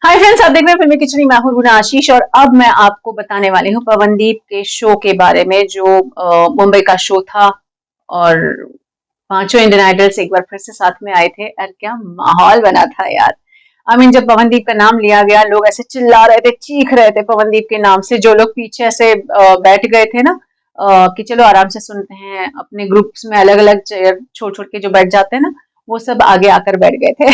Hi friends, आप देख रहे हैं फिल्मी किचनी। मैं हूं रूना आशीष और अब मैं आपको बताने वाली हूँ पवनदीप के शो के बारे में जो मुंबई का शो था। और पांचों इंडियन आइडल्स एक बार फिर से साथ में आए थे। यार क्या माहौल बना था यार। जब पवनदीप का नाम लिया गया, लोग ऐसे चिल्ला रहे थे, चीख रहे थे पवनदीप के नाम से। जो लोग पीछे ऐसे बैठ गए थे ना, कि चलो आराम से सुनते हैं, अपने ग्रुप्स में अलग अलग चेयर छोड़ छोड़ के जो बैठ जाते हैं ना, वो सब आगे आकर बैठ गए थे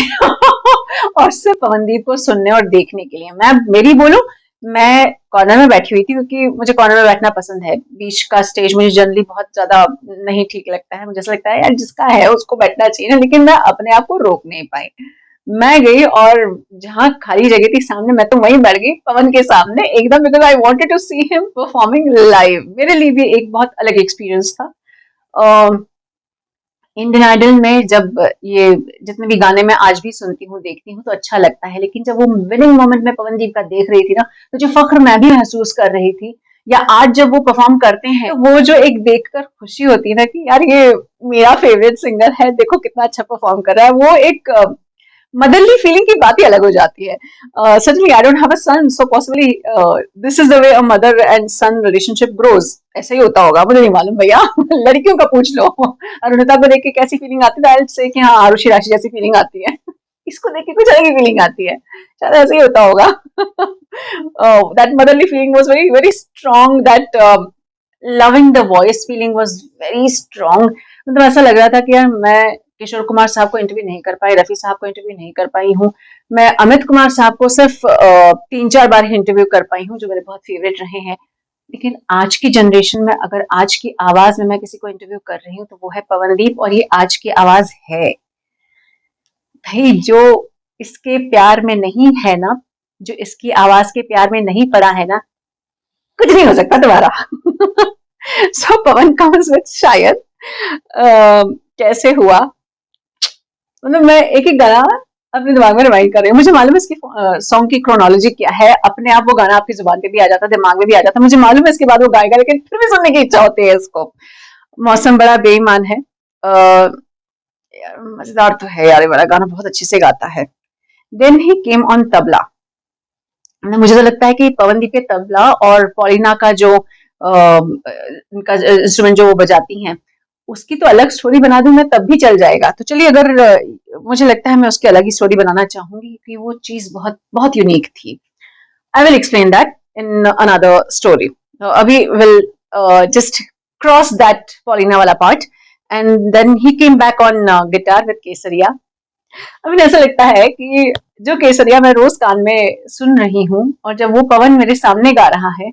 और सिर्फ पवनदीप को सुनने और देखने के लिए। मैं मेरी बोलूं, मैं कॉर्नर में बैठी हुई थी क्योंकि मुझे कॉर्नर में बैठना पसंद है। बीच का स्टेज मुझे जनरली बहुत ज्यादा नहीं ठीक लगता है। मुझे ऐसा लगता है यार जिसका है उसको बैठना चाहिए ना, लेकिन मैं अपने आप को रोक नहीं पाई। मैं गई और जहाँ खाली जगह थी सामने, मैं तो वहीं बैठ गई पवन के सामने एकदम, because I wanted to see him performing live. मेरे लिए भी एक बहुत अलग एक्सपीरियंस था। इंडियन आइडल में जब ये जितने भी गाने मैं आज भी सुनती हूँ, देखती हूँ, तो अच्छा लगता है। लेकिन जब वो विनिंग मोमेंट में पवनदीप का देख रही थी ना, तो जो फख्र मैं भी महसूस कर रही थी, या आज जब वो परफॉर्म करते हैं, तो वो जो एक देखकर खुशी होती है ना कि यार ये मेरा फेवरेट सिंगर है, देखो कितना अच्छा परफॉर्म कर रहा है, वो एक मदरली फीलिंग की बात ही अलग हो जाती है। Suddenly I don't have a son, so possibly this is the way a mother and son relationship grows. ऐसा ही होता होगा, मुझे नहीं मालूम भैया लड़कियों का पूछ लो। अरुणिता को देख के कैसी फीलिंग आती है, से कि हाँ आरुषि राशि जैसी फीलिंग आती है। इसको देख के कुछ अलग ही फीलिंग आती है, शायद ऐसे ही होता होगा। That motherly feeling was very very strong, that loving the voice feeling was very strong. मतलब ऐसा लग रहा था कि यार मैं किशोर कुमार साहब को इंटरव्यू नहीं कर पाई, रफी साहब को इंटरव्यू नहीं कर पाई हूँ। मैं अमित कुमार साहब को सिर्फ 3-4 बार ही इंटरव्यू कर पाई हूँ, जो मेरे बहुत फेवरेट रहे हैं। लेकिन आज की जनरेशन में अगर आज की आवाज में मैं किसी को इंटरव्यू कर रही हूँ, तो वो है पवनदीप, और ये आज की आवाज है। भाई जो इसके प्यार में नहीं है ना, जो इसकी आवाज के प्यार में नहीं पड़ा है ना, कुछ नहीं हो सकता दोबारा। सो पवन कम्स विद शायद। कैसे हुआ, मतलब मैं एक एक गाना अपने दिमाग में रिवाइंड कर रही हूँ। मुझे मालूम है इसकी सॉन्ग की क्रोनोलॉजी क्या है, अपने आप वो गाना आपकी जुबान पे भी आ जाता, दिमाग में भी आ जाता। मुझे मालूम है इसके बाद वो गाएगा, लेकिन फिर भी सुनने की इच्छा होती है इसको। मौसम बड़ा बेईमान है। मजेदार तो है यार, ये वाला गाना बहुत अच्छे से गाता है। Then he came on tabla. मुझे तो लगता है कि पवनदीप के तबला और पॉलिना का जो उनका इंस्ट्रूमेंट जो वो बजाती हैं, उसकी तो अलग स्टोरी बना दूं मैं तब भी चल जाएगा। तो चलिए, अगर मुझे लगता है मैं उसकी अलग ही स्टोरी बनाना चाहूंगी, क्योंकि वो चीज बहुत बहुत यूनिक थी। I will explain that in another story. अभी will just cross that Paulina वाला part, and then he came back on guitar with Kesariya. अभी ऐसा लगता है कि जो केसरिया मैं रोज कान में सुन रही हूँ, और जब वो पवन मेरे सामने गा रहा है,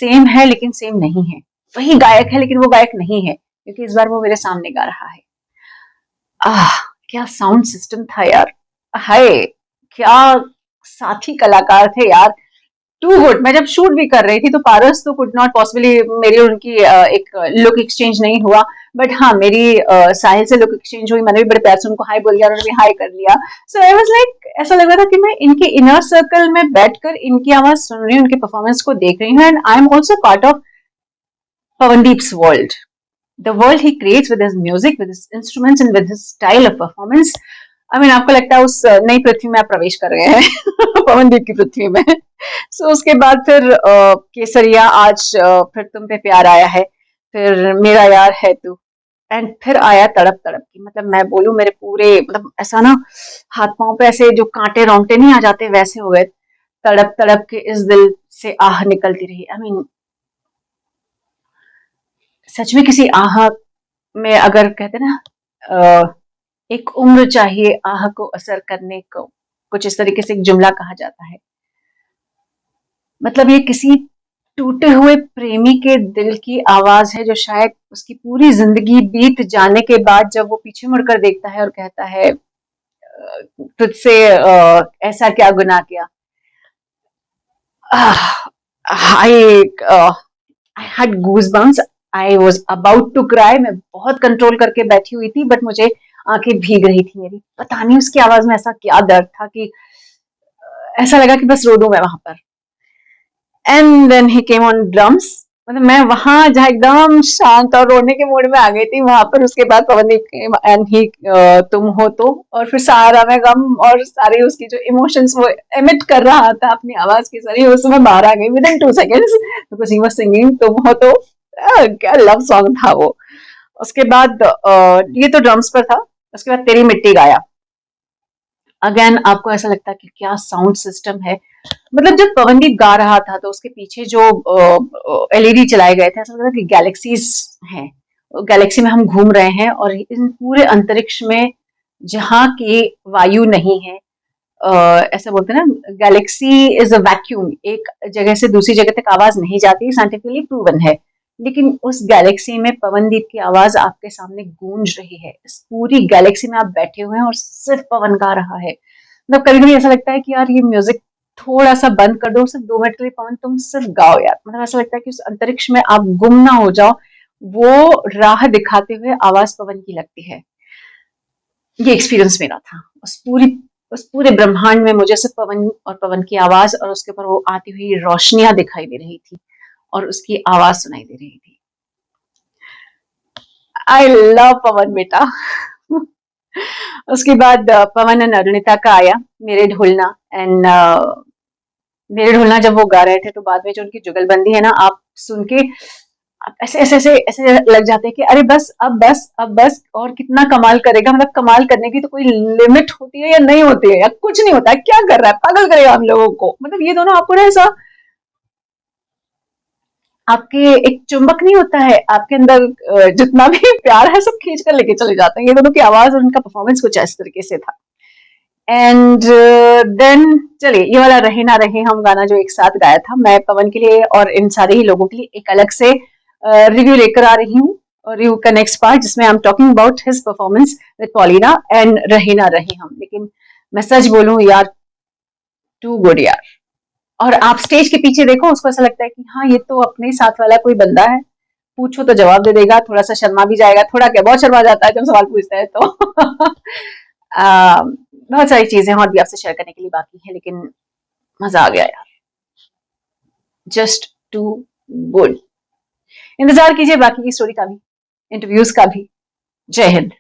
सेम है लेकिन सेम नहीं है। वही गायक है लेकिन वो गायक नहीं है, क्योंकि इस बार वो मेरे सामने गा रहा है। आह, क्या साउंड सिस्टम था यार। हाय, क्या साथी कलाकार थे यार। Too good. मैं जब शूट भी कर रही थी, तो पारस तो कुड नॉट पॉसिबली, मेरी और उनकी एक लुक एक्सचेंज नहीं हुआ। बट हाँ, मेरी साहिल से लुक एक्सचेंज हुई। मैंने भी बड़े प्यार से उनको हाय बोल दिया, उन्होंने भी हाय कर लिया। सो आई वाज लाइक, ऐसा लग रहा था कि मैं इनके इनर सर्कल में बैठकर इनकी आवाज सुन रही हूँ, उनके परफॉर्मेंस को देख रही हूँ, and I am also part of Pawandeep's world. The world he creates with his music, with his instruments and with his style of performance. आपको लगता है उस नई पृथ्वी में आप प्रवेश कर गए हैं पवनदीप की पृथ्वी में। उसके बाद फिर केसरिया, आज फिर तुम पे प्यार आया है, फिर मेरा यार है तू, एंड फिर आया तड़प तड़प की। मतलब मैं बोलूं, मेरे पूरे मतलब ऐसा ना, हाथ पांव पे ऐसे जो कांटे रोंगटे नहीं आ जाते, वैसे हो गए। तड़प तड़प के इस दिल से आह निकलती रही। सच में किसी आह में, अगर कहते ना, एक उम्र चाहिए आह को असर करने को, कुछ इस तरीके से एक जुमला कहा जाता है। मतलब ये किसी टूटे हुए प्रेमी के दिल की आवाज है, जो शायद उसकी पूरी जिंदगी बीत जाने के बाद जब वो पीछे मुड़कर देखता है और कहता है तुझसे ऐसा क्या गुनाह किया। I I had goose bumps. I was about to cry. मैं बहुत कंट्रोल करके बैठी हुई थी, बट मुझे आंखें भीग रही थी मेरी। पता नहीं उसकी आवाज में ऐसा क्या दर्द था कि ऐसा लगा कि बस रो दूं मैं वहां पर। And then he came on drums. मतलब मैं वहां जहाँ एकदम शांत और रोने के मूड में आ गई थी, वहां पर उसके बाद पवनदीप एंड ही तुम हो तो, और फिर सारा मैं गम और सारी उसकी जो इमोशंस वो एमिट कर रहा था अपनी आवाज के जरिए, उसमें बाहर आ गई with in 2 seconds, because he was singing तुम हो तो। क्या लव सॉन्ग था वो। उसके बाद ये तो ड्रम्स पर था। उसके बाद तेरी मिट्टी गाया। अगेन आपको ऐसा लगता है कि क्या साउंड सिस्टम है। मतलब जब पवनदीप गा रहा था तो उसके पीछे जो एलईडी चलाए गए थे, ऐसा लग रहा था कि गैलेक्सीज हैं, गैलेक्सी में हम घूम रहे हैं, और इन पूरे अंतरिक्ष में जहाँ की वायु नहीं है, ऐसा बोलते हैं ना, गैलेक्सी इज अ वैक्यूम, एक जगह से दूसरी जगह तक आवाज नहीं जाती, साइंटिफिकली प्रूवन है। लेकिन उस गैलेक्सी में पवनदीप की आवाज आपके सामने गूंज रही है, इस पूरी गैलेक्सी में आप बैठे हुए हैं और सिर्फ पवन गा रहा है। मतलब कभी कभी ऐसा लगता है कि यार ये म्यूजिक थोड़ा सा बंद कर दो, सिर्फ 2 मिनट के लिए पवन तुम सिर्फ गाओ यार। मतलब ऐसा लगता है कि उस अंतरिक्ष में आप गुम ना हो जाओ, वो राह दिखाते हुए आवाज पवन की लगती है। ये एक्सपीरियंस मेरा था। उस पूरे ब्रह्मांड में मुझे सिर्फ पवन और पवन की आवाज और उसके ऊपर वो आती हुई रोशनियां दिखाई दे रही थी, और उसकी आवाज सुनाई दे रही थी। आई लव पवन बेटा। उसके बाद पवन एंड अरुणिता का आया, मेरे ढोलना एंड मेरे ढोलना जब वो गा रहे थे, तो बाद में जो उनकी जुगलबंदी है ना, आप सुन के आप ऐसे लग जाते हैं कि अरे बस अब बस अब बस, और कितना कमाल करेगा। मतलब कमाल करने की तो कोई लिमिट होती है या नहीं होती है, या कुछ नहीं होता है, क्या कर रहा है, पागल करेगा हम लोगों को। मतलब ये दोनों आपको ना ऐसा, आपके एक चुंबक नहीं होता है आपके अंदर, जितना भी प्यार है सब खींच कर लेके चले जाते हैं। ये दोनों की आवाज और उनका परफॉर्मेंस कुछ इस तरीके से था। एंड देन चलिए, ये वाला रहे ना रहे हम गाना जो एक साथ गाया था, मैं पवन के लिए और इन सारे ही लोगों के लिए एक अलग से रिव्यू लेकर आ रही हूँ, रिव्यू का नेक्स्ट पार्ट, जिसमें I am talking about his performance with Paulina and रहे ना रहे हम। लेकिन मैं सच बोलूं यार, टू गुड यार। और आप स्टेज के पीछे देखो, उसको ऐसा लगता है कि हाँ ये तो अपने साथ वाला कोई बंदा है, पूछो तो जवाब दे देगा, थोड़ा सा शर्मा भी जाएगा, थोड़ा क्या बहुत शर्मा जाता है जब सवाल पूछता है तो। बहुत सारी चीजें और भी आपसे शेयर करने के लिए बाकी है, लेकिन मजा आ गया यार, जस्ट टू गुड। इंतजार कीजिए बाकी की स्टोरी का भी, इंटरव्यूज का भी। जय हिंद।